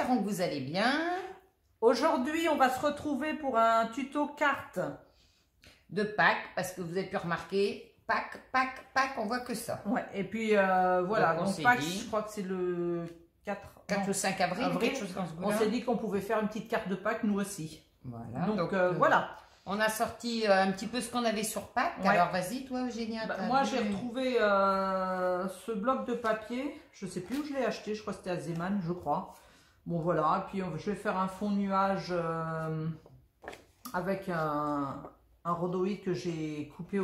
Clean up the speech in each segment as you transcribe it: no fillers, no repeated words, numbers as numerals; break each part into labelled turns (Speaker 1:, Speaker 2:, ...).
Speaker 1: espérons que vous allez bien.
Speaker 2: Aujourd'hui, on va se retrouver pour un tuto carte
Speaker 1: De Pâques, parce que vous avez pu remarquer, Pâques, on voit que ça.
Speaker 2: Ouais, et puis voilà, donc Pâques, je crois que c'est le 4
Speaker 1: ou 5 avril, quelque chose dans ce
Speaker 2: on s'est dit qu'on pouvait faire une petite carte de Pâques, nous aussi.
Speaker 1: Voilà.
Speaker 2: Donc voilà.
Speaker 1: On a sorti un petit peu ce qu'on avait sur Pâques. Ouais. Alors vas-y, toi Eugénia.
Speaker 2: Moi j'ai retrouvé ce bloc de papier. Je sais plus où je l'ai acheté, je crois que c'était à Zeman, je crois. Bon voilà, et puis je vais faire un fond nuage avec un rhodoïde que j'ai coupé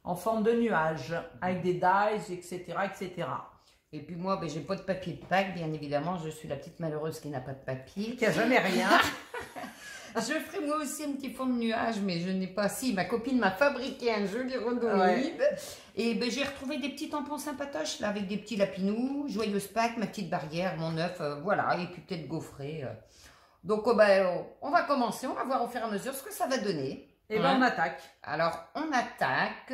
Speaker 2: en forme de nuage, avec des dies, etc. etc.
Speaker 1: Et puis moi, j'ai pas de papier de Pâques, bien évidemment. Je suis la petite malheureuse qui n'a pas de papier.
Speaker 2: Qui a jamais rien.
Speaker 1: Je ferai moi aussi un petit fond de nuage, mais je n'ai pas. Si, ma copine m'a fabriqué un joli rhodoïde. Ouais. Et j'ai retrouvé des petits tampons sympatoches, là, avec des petits lapinous, joyeuse Pâques, ma petite barrière, mon œuf, voilà, et puis peut-être gaufré. Donc, on va commencer, on va voir au fur et à mesure ce que ça va donner.
Speaker 2: Et on attaque.
Speaker 1: Alors, on attaque.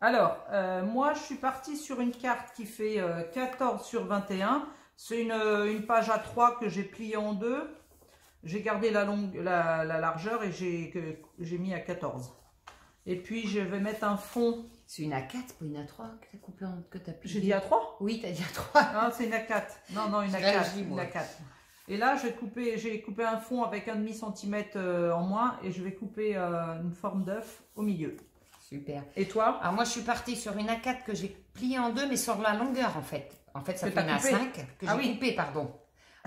Speaker 2: Alors, moi, je suis partie sur une carte qui fait 14 sur 21. C'est une page A3 que j'ai pliée en deux. J'ai gardé la largeur et j'ai mis à 14. Et puis, je vais mettre un fond.
Speaker 1: C'est une A4, pas une A3 que tu as coupé que tu as plié.
Speaker 2: J'ai dit A3?
Speaker 1: Oui, tu as dit A3.
Speaker 2: Non, c'est une A4. Non, une A4. Une A4. Et là, j'ai coupé un fond avec 1,5 cm en moins et je vais couper une forme d'œuf au milieu.
Speaker 1: Super.
Speaker 2: Et toi?
Speaker 1: Alors moi, je suis partie sur une A4 que j'ai pliée en deux, mais sur la longueur en fait. En fait, ça fait une A5 que j'ai coupée, pardon,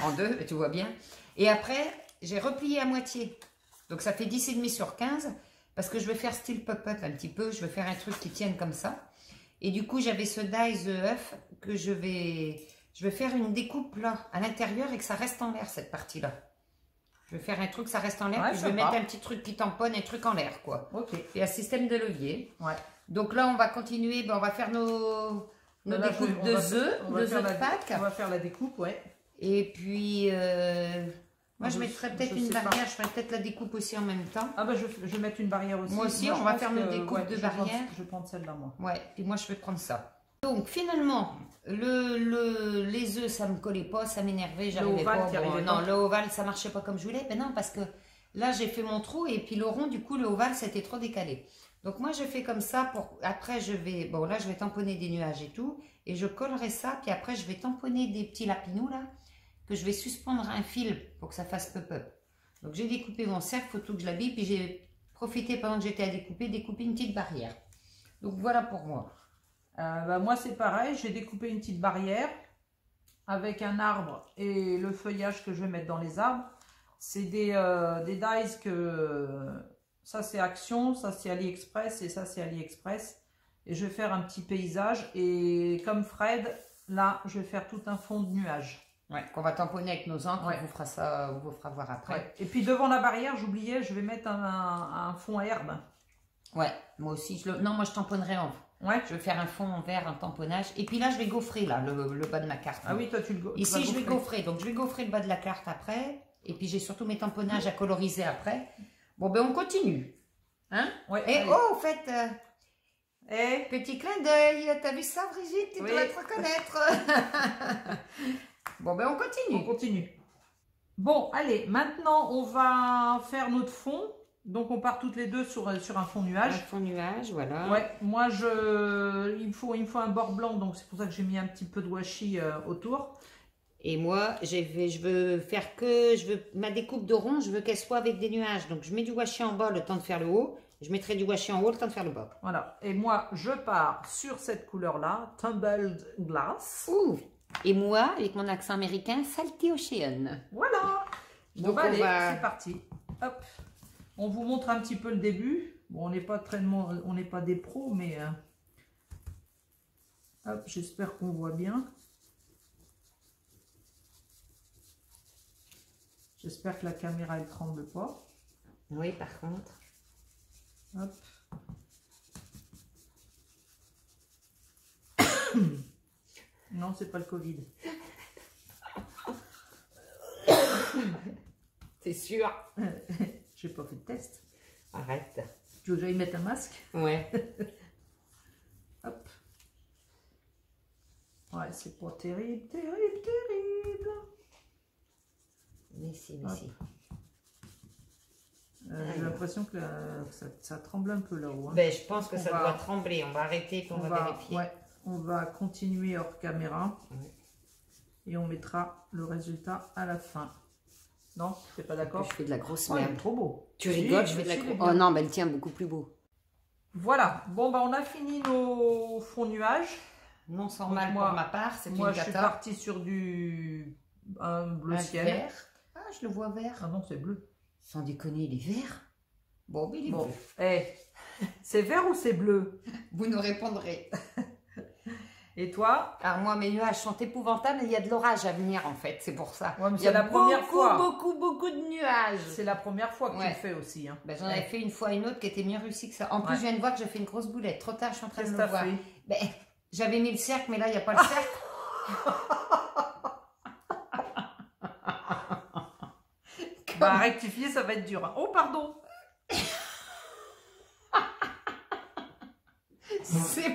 Speaker 1: en deux, tu vois bien. Et après, j'ai replié à moitié. Donc ça fait 10,5 sur 15 parce que je vais faire style pop-up un petit peu. Je vais faire un truc qui tienne comme ça. Et du coup, j'avais ce dies œuf que je vais faire une découpe là, à l'intérieur et que ça reste en l'air cette partie-là. Je vais faire un truc, ça reste en l'air, puis je vais mettre un petit truc qui tamponne, un truc en l'air, quoi.
Speaker 2: Ok.
Speaker 1: Et un système de levier.
Speaker 2: Ouais.
Speaker 1: Donc là, on va continuer, on va faire nos découpes de œufs de Pâques.
Speaker 2: On va faire la découpe, ouais.
Speaker 1: Et puis, moi, je mettrais peut-être une barrière, je ferai peut-être la découpe aussi en même temps.
Speaker 2: Ah bah, je vais mettre une barrière aussi.
Speaker 1: Moi aussi, on va faire nos découpes de barrière.
Speaker 2: Je vais prendre celle-là, moi.
Speaker 1: Ouais, et moi, je vais prendre ça. Donc finalement, les œufs, ça me collait pas, ça m'énervait, j'arrivais pas. Non, le ovale, ça marchait pas comme je voulais. Ben non, parce que là, j'ai fait mon trou et puis le rond, du coup, le ovale, c'était trop décalé. Donc moi, je fais comme ça. Après, je vais tamponner des nuages et tout. Et je collerai ça. Puis après, je vais tamponner des petits lapinous, là, que je vais suspendre un fil pour que ça fasse pop-up. Donc j'ai découpé mon cercle, il faut tout que je l'habille. Puis j'ai profité, pendant que j'étais à découper une petite barrière. Donc voilà pour moi.
Speaker 2: Moi c'est pareil, j'ai découpé une petite barrière avec un arbre et le feuillage que je vais mettre dans les arbres. C'est des dies que ça c'est Action, ça c'est AliExpress et ça c'est AliExpress. Et je vais faire un petit paysage et comme Fred, là je vais faire tout un fond de nuage.
Speaker 1: Ouais, qu'on va tamponner avec nos encres, on vous fera ça, on vous fera voir après.
Speaker 2: Ouais. Et puis devant la barrière, j'oubliais, je vais mettre un fond herbe.
Speaker 1: Ouais, moi aussi, non moi je tamponnerai en. Ouais. Je vais faire un fond en vert, un tamponnage. Et puis là, je vais gaufrer là, le bas de ma carte.
Speaker 2: Ah oui, toi, tu le gaufres.
Speaker 1: Ici, je vais gaufrer. Donc, je vais gaufrer le bas de la carte après. Et puis, j'ai surtout mes tamponnages à coloriser après. Bon, ben, on continue. Hein?
Speaker 2: Ouais,
Speaker 1: et allez. Oh, au fait, petit clin d'œil. T'as vu ça, Brigitte? Tu dois te reconnaître. Bon, ben, on continue.
Speaker 2: On continue. Bon, allez, maintenant, on va faire notre fond. Donc on part toutes les deux sur un fond nuage.
Speaker 1: Un fond nuage, voilà.
Speaker 2: Ouais, moi il me faut un bord blanc, donc c'est pour ça que j'ai mis un petit peu de washi autour.
Speaker 1: Et moi, ma découpe de rond, je veux qu'elle soit avec des nuages. Donc je mets du washi en bas le temps de faire le haut. Je mettrai du washi en haut le temps de faire le bas.
Speaker 2: Voilà. Et moi, je pars sur cette couleur-là, Tumbled Glass.
Speaker 1: Ouh. Et moi, avec mon accent américain, Salty Ocean.
Speaker 2: Voilà. Donc allez, c'est parti. Hop. On vous montre un petit peu le début. Bon, on n'est pas des pros, mais hop, j'espère qu'on voit bien. J'espère que la caméra elle tremble pas.
Speaker 1: Oui, par contre.
Speaker 2: Hop. Non, c'est pas le Covid.
Speaker 1: C'est sûr.
Speaker 2: J'ai pas fait de test.
Speaker 1: Arrête.
Speaker 2: Tu veux que j'aille mettre un masque?
Speaker 1: Ouais.
Speaker 2: Hop. Ouais, c'est pas terrible, terrible, terrible.
Speaker 1: Mais si.
Speaker 2: J'ai l'impression que ça tremble un peu là-haut. Hein.
Speaker 1: Ben, je pense que ça doit trembler. On va arrêter et on va vérifier.
Speaker 2: Ouais, on va continuer hors caméra. Ouais. Et on mettra le résultat à la fin. Non, tu n'es pas d'accord?
Speaker 1: Je fais de la grosse merde.
Speaker 2: Trop beau.
Speaker 1: Tu rigoles, je fais de la grosse. Oh non, mais elle tient beaucoup plus beau.
Speaker 2: Voilà. Bon, bah, on a fini nos fonds nuages.
Speaker 1: Non sans mal pour ma part.
Speaker 2: Moi, je suis partie sur un bleu ciel.
Speaker 1: Vert. Ah, je le vois vert.
Speaker 2: Ah non, c'est bleu.
Speaker 1: Sans déconner, il est vert. Bon, mais il est bleu.
Speaker 2: Hey, c'est vert ou c'est bleu?
Speaker 1: Vous nous répondrez.
Speaker 2: Et toi?
Speaker 1: Alors moi, mes nuages sont épouvantables, il y a de l'orage à venir en fait, c'est pour ça.
Speaker 2: Ouais,
Speaker 1: il y a
Speaker 2: la première fois.
Speaker 1: beaucoup de nuages.
Speaker 2: C'est la première fois que tu le fais aussi. Hein.
Speaker 1: Ben, j'en avais fait une fois une autre qui était mieux réussie que ça. En plus, je viens de voir que j'ai fait une grosse boulette. Trop tard, je suis en train de le voir. Ben, j'avais mis le cercle, mais là, il n'y a pas le cercle.
Speaker 2: Bah, rectifier, ça va être dur. Hein. Oh, pardon.
Speaker 1: C'est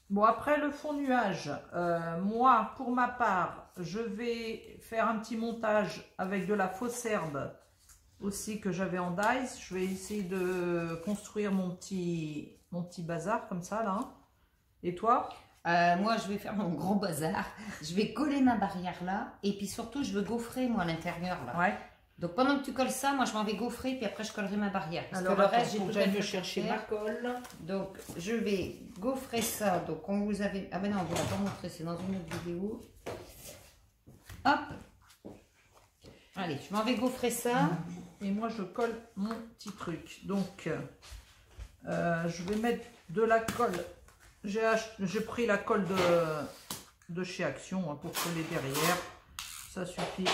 Speaker 2: bon, après le fond nuage, moi, pour ma part, je vais faire un petit montage avec de la fausse herbe aussi que j'avais en dies. Je vais essayer de construire mon petit bazar comme ça, là. Et toi?
Speaker 1: Moi, je vais faire mon gros bazar. Je vais coller ma barrière là. Et puis surtout, je veux gaufrer, moi, à l'intérieur, là.
Speaker 2: Ouais.
Speaker 1: Donc, pendant que tu colles ça, moi, je m'en vais gaufrer. Puis après, je collerai ma barrière. Parce
Speaker 2: alors,
Speaker 1: que le reste, j'ai
Speaker 2: tout
Speaker 1: à
Speaker 2: chercher ma colle.
Speaker 1: Donc, je vais gaufrer ça. Donc, on vous avait... Ah ben non, on vous l'a pas montré. C'est dans une autre vidéo. Hop. Allez, je m'en vais gaufrer ça.
Speaker 2: Et moi, je colle mon petit truc. Donc, je vais mettre de la colle. J'ai pris la colle de chez Action hein, pour coller derrière. Ça suffit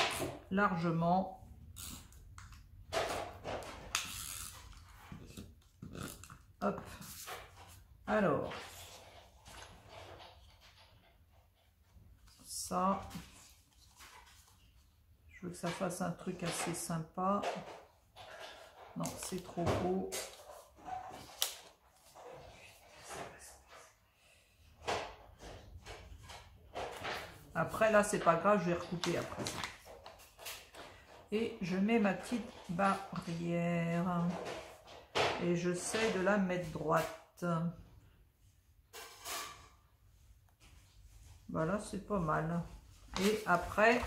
Speaker 2: largement. Hop. Alors. Ça. Je veux que ça fasse un truc assez sympa. Non, c'est trop haut. Après, là, c'est pas grave, je vais recouper après. Et je mets ma petite barrière. Et j'essaie de la mettre droite. Voilà, c'est pas mal. Et après,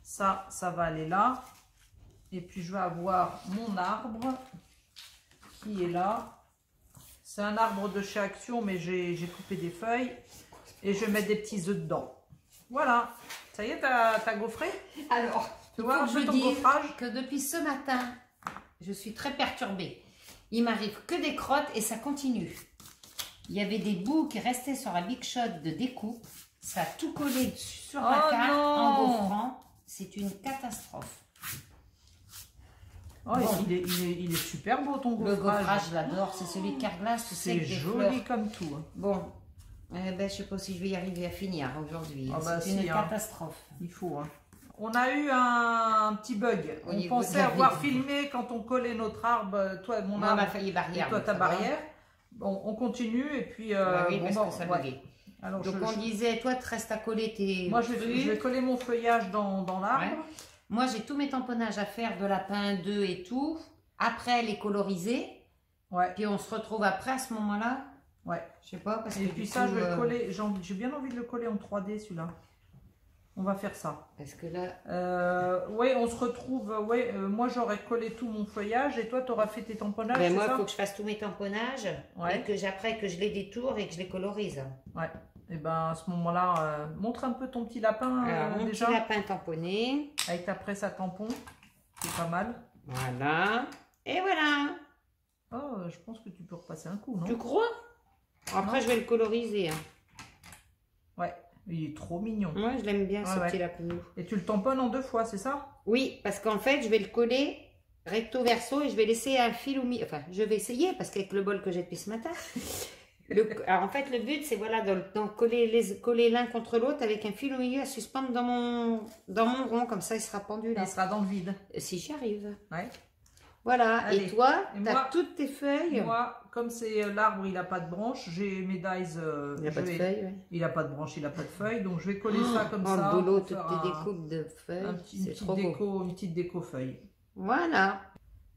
Speaker 2: ça va aller là. Et puis, je vais avoir mon arbre qui est là. C'est un arbre de chez Action, mais j'ai coupé des feuilles. Et je vais mettre des petits œufs dedans. Voilà, ça y est, t'as gaufré?
Speaker 1: Alors,
Speaker 2: tu vois,
Speaker 1: je dis que depuis ce matin, je suis très perturbée. Il m'arrive que des crottes et ça continue. Il y avait des bouts qui restaient sur la Big Shot de découpe. Ça a tout collé sur la carte en gaufrant. C'est une catastrophe.
Speaker 2: Oh, bon. il est super beau ton gaufrage.
Speaker 1: Le gaufrage, je l'adore. C'est celui de Carglass.
Speaker 2: C'est joli comme tout. Hein.
Speaker 1: Bon. Ben, je ne sais pas si je vais y arriver à finir aujourd'hui. C'est une catastrophe.
Speaker 2: Il faut. Hein. On a eu un petit bug. On pensait avoir filmé quand on collait notre arbre, toi, mon arbre,
Speaker 1: barrière,
Speaker 2: et toi ta barrière. Bon, on continue et puis.
Speaker 1: Oui, parce que ça buguait. Alors, donc on disait, toi, tu restes à coller tes.
Speaker 2: Moi, je vais coller mon feuillage dans l'arbre. Ouais.
Speaker 1: Moi, j'ai tous mes tamponnages à faire de lapin, d'œufs et tout. Après, les coloriser. Ouais. Puis on se retrouve après à ce moment-là.
Speaker 2: Ouais.
Speaker 1: Je sais pas parce
Speaker 2: et puis ça, je vais le coller. J'ai bien envie de le coller en 3D celui-là. On va faire ça.
Speaker 1: Parce que là.
Speaker 2: Ouais, on se retrouve. Ouais, moi j'aurais collé tout mon feuillage et toi tu auras fait tes tamponnages.
Speaker 1: Ben moi, il faut que je fasse tous mes tamponnages et que après que je les détourne et que je les colorise.
Speaker 2: Ouais. Et ben à ce moment-là, montre un peu ton petit lapin.
Speaker 1: Alors, mon
Speaker 2: déjà.
Speaker 1: Petit lapin tamponné.
Speaker 2: Avec ta presse à tampon. C'est pas mal.
Speaker 1: Voilà. Et voilà.
Speaker 2: Oh, je pense que tu peux repasser un coup, non?
Speaker 1: Tu crois? Après, je vais le coloriser. Hein.
Speaker 2: Ouais, il est trop mignon.
Speaker 1: Moi, je l'aime bien, ce petit lapin.
Speaker 2: Et tu le tamponnes en 2 fois, c'est ça?
Speaker 1: Oui, parce qu'en fait, je vais le coller recto verso et je vais laisser un fil au milieu. Enfin, je vais essayer parce qu'avec le bol que j'ai depuis ce matin. Alors, en fait, le but, c'est voilà, de coller l'un contre l'autre avec un fil au milieu à suspendre dans mon rond. Comme ça, il sera pendu là.
Speaker 2: Il sera dans le vide.
Speaker 1: Si j'y arrive.
Speaker 2: Ouais.
Speaker 1: Voilà,
Speaker 2: allez.
Speaker 1: Et toi, tu as toutes tes feuilles?
Speaker 2: Moi, comme c'est l'arbre, il n'a pas de branche, j'ai mes dies.
Speaker 1: Il n'a pas de feuilles, oui.
Speaker 2: Il n'a pas de branche, il n'a pas de feuilles, donc je vais coller ça comme ça.
Speaker 1: Oh, le boulot, toutes tes découpes de feuilles, c'est trop beau.
Speaker 2: Une petite déco feuille.
Speaker 1: Voilà.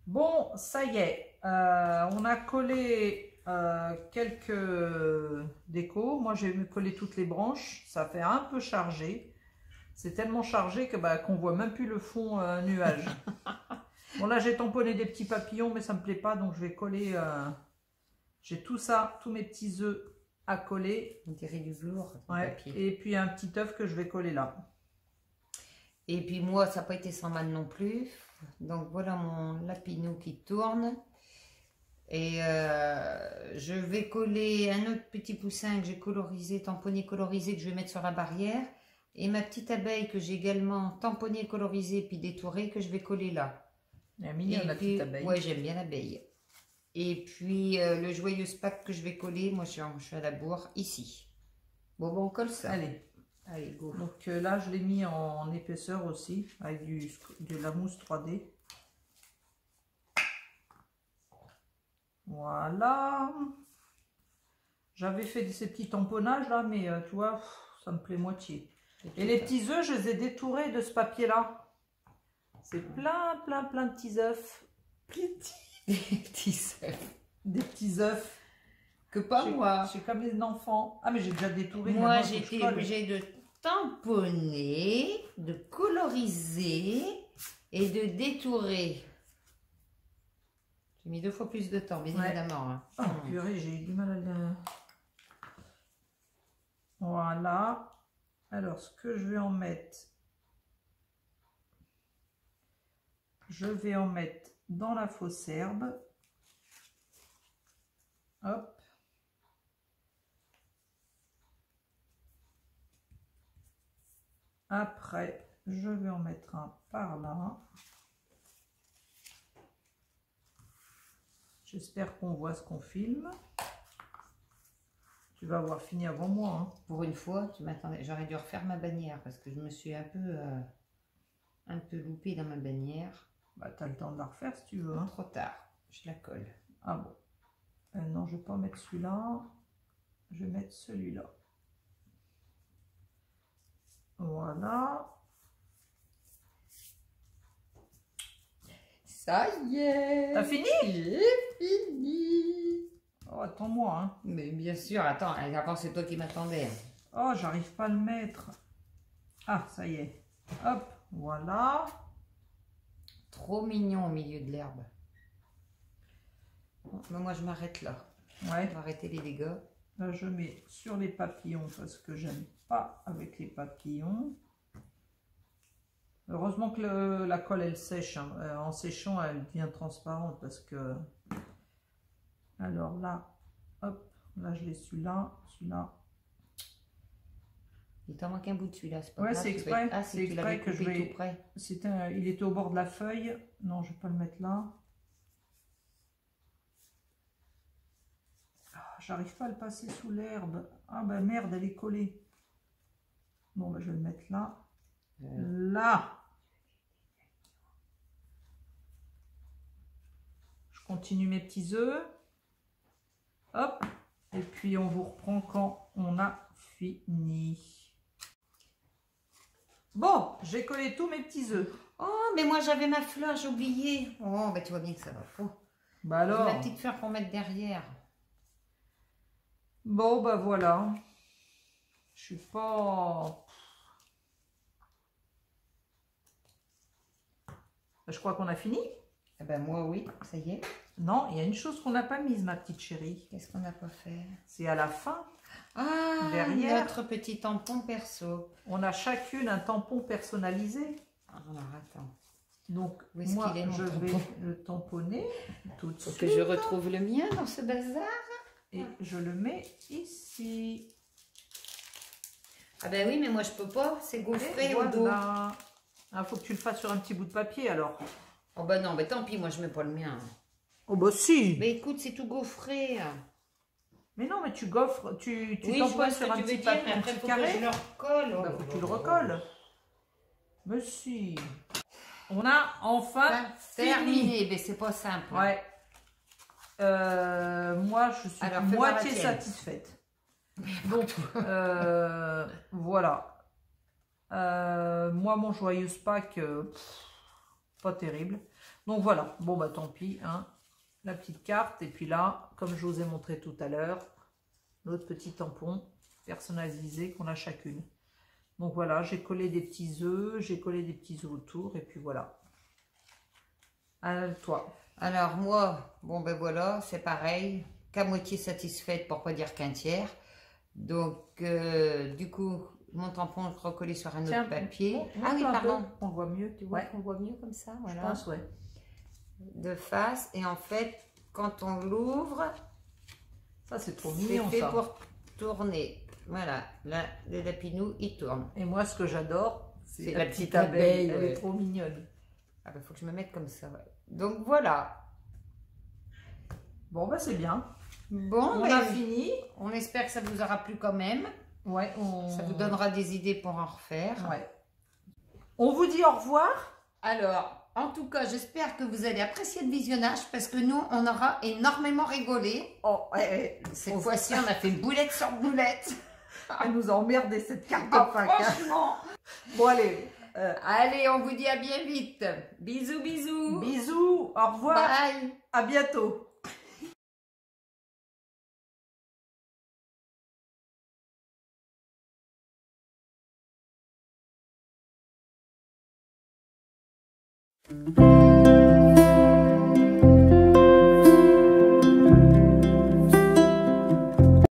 Speaker 2: Bon, ça y est, on a collé quelques décos. Moi, j'ai collé toutes les branches, ça fait un peu chargé. C'est tellement chargé que qu'on voit même plus le fond nuage. Bon, là, j'ai tamponné des petits papillons, mais ça me plaît pas, donc je vais coller. J'ai tout ça, tous mes petits œufs à coller.
Speaker 1: On dirait du velours.
Speaker 2: Ouais. Et puis un petit œuf que je vais coller là.
Speaker 1: Et puis moi, ça n'a pas été sans mal non plus. Donc voilà mon lapinou qui tourne. Et je vais coller un autre petit poussin que j'ai colorisé, tamponné, colorisé, que je vais mettre sur la barrière. Et ma petite abeille que j'ai également tamponnée, colorisée, puis détourée, que je vais coller là.
Speaker 2: Elle est mignonne, la petite abeille.
Speaker 1: Ouais, j'aime bien l'abeille. Et puis le joyeux pack que je vais coller, moi je suis à la bourre, ici. Bon, on colle ça.
Speaker 2: Allez, go. Donc là, je l'ai mis en épaisseur aussi, avec de la mousse 3D. Voilà. J'avais fait ces petits tamponnages là, mais tu vois, ça me plaît moitié. Et les petits œufs, je les ai détourés de ce papier-là. C'est plein de petits œufs.
Speaker 1: Des petits œufs.
Speaker 2: Des petits œufs.
Speaker 1: Que pas moi.
Speaker 2: C'est comme les enfants. Ah, mais j'ai déjà détouré.
Speaker 1: Moi, j'ai été obligée de tamponner, de coloriser et de détourer. J'ai mis 2 fois plus de temps, bien évidemment. Hein.
Speaker 2: Oh, purée, j'ai eu du mal à le... Voilà. Alors, ce que je vais en mettre... Je vais en mettre dans la fausse herbe. Hop. Après, je vais en mettre un par là. J'espère qu'on voit ce qu'on filme. Tu vas avoir fini avant moi. Hein.
Speaker 1: Pour une fois, tu m'attendais. J'aurais dû refaire ma bannière parce que je me suis un peu loupée dans ma bannière.
Speaker 2: Bah, tu as le temps de la refaire si tu veux. Hein.
Speaker 1: Trop tard, je la colle.
Speaker 2: Ah bon. Non, je ne vais pas mettre celui-là. Je vais mettre celui-là. Voilà.
Speaker 1: Ça y est.
Speaker 2: T'as fini?
Speaker 1: J'ai fini.
Speaker 2: Oh, attends-moi. Hein.
Speaker 1: Mais bien sûr, attends, avant c'est toi qui m'attendais.
Speaker 2: Oh, j'arrive pas à le mettre. Ah, ça y est. Hop, voilà.
Speaker 1: Trop mignon au milieu de l'herbe. Bon, mais moi je m'arrête là.
Speaker 2: Ouais.
Speaker 1: On va arrêter les dégâts.
Speaker 2: Là, je mets sur les papillons parce que j'aime pas avec les papillons. Heureusement que la colle elle sèche. Hein. En séchant, elle devient transparente parce que. Alors là, hop, là je l'ai celui-là, celui-là.
Speaker 1: Il t'en manque un bout de celui-là.
Speaker 2: Ouais, c'est exprès.
Speaker 1: Ah, c'est exprès que je vais. Tout près.
Speaker 2: Il était au bord de la feuille. Non, je vais pas le mettre là. J'arrive pas à le passer sous l'herbe. Ah bah merde, elle est collée. Bon, bah, je vais le mettre là. Là. Je continue mes petits œufs. Hop. Et puis on vous reprend quand on a fini. Bon, j'ai collé tous mes petits œufs.
Speaker 1: Oh, mais moi j'avais ma fleur, j'ai oublié. Oh, bah tu vois bien que ça va pas.
Speaker 2: Bah alors.
Speaker 1: Ma petite fleur pour mettre derrière.
Speaker 2: Bon, bah voilà. Je suis pas... Je crois qu'on a fini.
Speaker 1: Eh ben moi oui, ça y est.
Speaker 2: Non, il y a une chose qu'on n'a pas mise, ma petite chérie.
Speaker 1: Qu'est-ce qu'on n'a pas fait?
Speaker 2: C'est à la fin.
Speaker 1: Ah,
Speaker 2: derrière.
Speaker 1: Notre petit tampon perso.
Speaker 2: On a chacune un tampon personnalisé.
Speaker 1: Alors attends.
Speaker 2: Donc moi, je vais le tamponner tout de suite.
Speaker 1: Faut que je retrouve le mien dans ce bazar.
Speaker 2: Et je le mets ici.
Speaker 1: Ah ben oui, mais moi je peux pas, c'est gaufré au dos.
Speaker 2: Ah, faut que tu le fasses sur un petit bout de papier alors.
Speaker 1: Oh ben non, mais tant pis, moi je mets pas le mien.
Speaker 2: Oh bah si.
Speaker 1: Mais écoute, c'est tout gaufré.
Speaker 2: Mais non, mais tu gaufres, tu
Speaker 1: oui,
Speaker 2: tamponnes sur un petit papier, un petit carré.
Speaker 1: Je le recolle.
Speaker 2: Bah, faut que tu le recolles. Mais si. On a enfin
Speaker 1: terminé, mais c'est pas simple.
Speaker 2: Ouais. Moi, je suis moitié satisfaite. Donc, voilà. Moi, mon joyeuse Pâques, pas terrible. Donc voilà. Bon, bah tant pis. Hein. La petite carte. Et puis là, comme je vous ai montré tout à l'heure, notre petit tampon personnalisé qu'on a chacune. Donc voilà, j'ai collé des petits œufs, j'ai collé des petits œufs autour, et puis voilà. Toi.
Speaker 1: Alors moi, bon ben voilà, c'est pareil, qu'à moitié satisfaite pour pas dire qu'un tiers. Donc du coup, mon tampon recollé sur un autre papier.
Speaker 2: Ah oui, pardon. On voit mieux.
Speaker 1: Tu vois qu'on voit mieux comme ça, voilà.
Speaker 2: Je pense, ouais.
Speaker 1: De face, et en fait, quand on l'ouvre,
Speaker 2: ça c'est trop mignon,
Speaker 1: c'est fait
Speaker 2: ça.
Speaker 1: pour tourner. Voilà, là, le lapinou, il tourne.
Speaker 2: Et moi, ce que j'adore, c'est la petite abeille. Elle est trop mignonne.
Speaker 1: Ah ben, faut que je me mette comme ça. Ouais. Donc, voilà.
Speaker 2: Bon, bah, c'est bien.
Speaker 1: Bon,
Speaker 2: on a fini.
Speaker 1: On espère que ça vous aura plu quand même.
Speaker 2: Ouais.
Speaker 1: Ça vous donnera des idées pour en refaire.
Speaker 2: Ouais. On vous dit au revoir.
Speaker 1: Alors, en tout cas, j'espère que vous allez apprécier le visionnage parce que nous, on aura énormément rigolé.
Speaker 2: Oh,
Speaker 1: cette fois-ci, on a fait boulette sur boulette.
Speaker 2: Elle nous a emmerdé cette carte de Pâques.
Speaker 1: Franchement.
Speaker 2: Bon, allez.
Speaker 1: Allez, on vous dit à bien vite. Bisous, bisous.
Speaker 2: Bisous. Au revoir.
Speaker 1: Bye.
Speaker 2: À bientôt.
Speaker 1: Thank you.